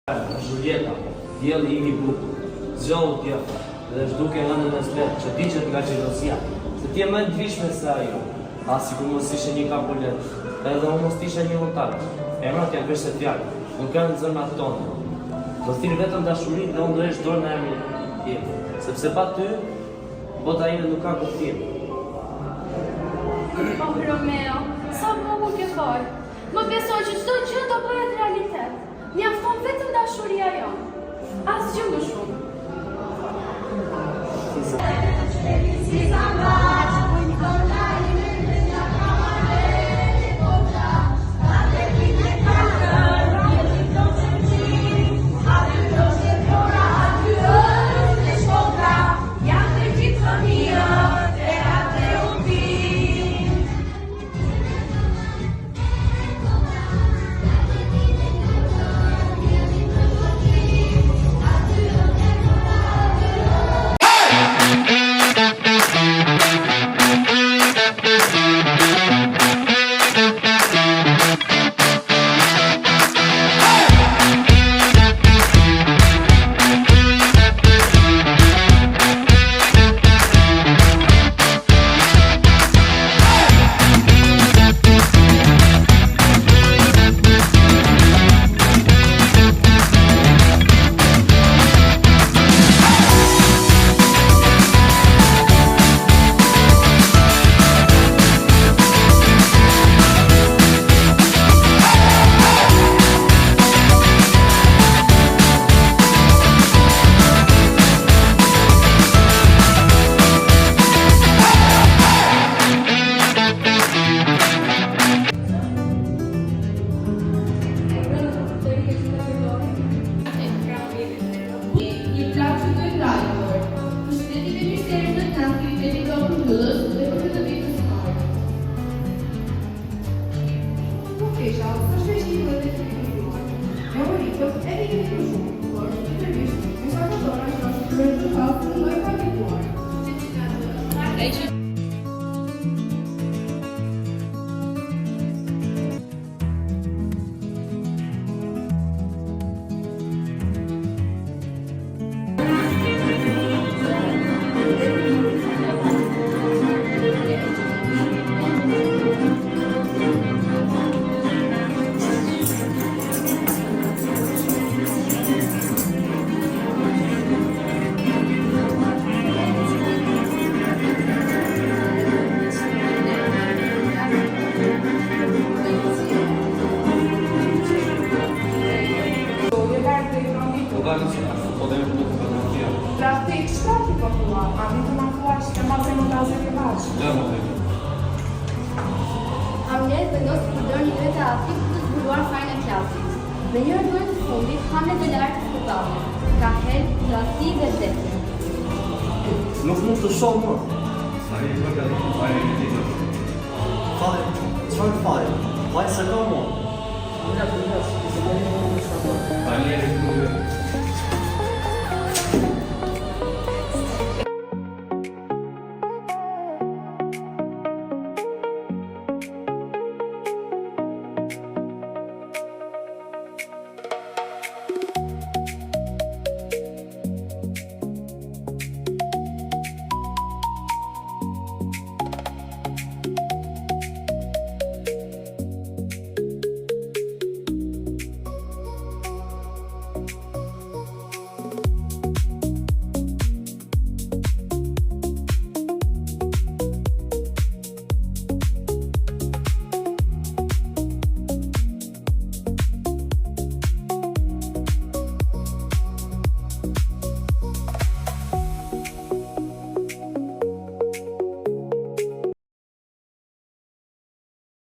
Julieta, djeli im I bukur, zgjohu djeli, dhe është duke lënë në slet që diqet nga xhelosia, se ti je më e ndryshme se ajo, as sikur mos ishe një kapulet, edhe unë mos ishe një vontar. Emrat janë veç fjalë, nuk kanë zënat tonë. Mos thirr vetëm dashuri dhe unë drejt dorë në emrin tim, sepse pa ty, bota ime nuk ka kuptim. Oh, Romeo, sa më ke fort. Më besoj që çdo gjë do bëhet realitet. Mjafton vetëm dashuria jonë. Asgjë më shumë. Hamlet vendos të përdor një vetë afik për të zbuluar fajin e klasit. Me njërë duhet të fundit, Hamlet e lartë të kupave, ka hel, rasti dhe vdekje. Nuk mund të shoh më. Sa i përgatitur fajin e tjetër. Fare, çfarë fare? Vaj se ka mo. Unë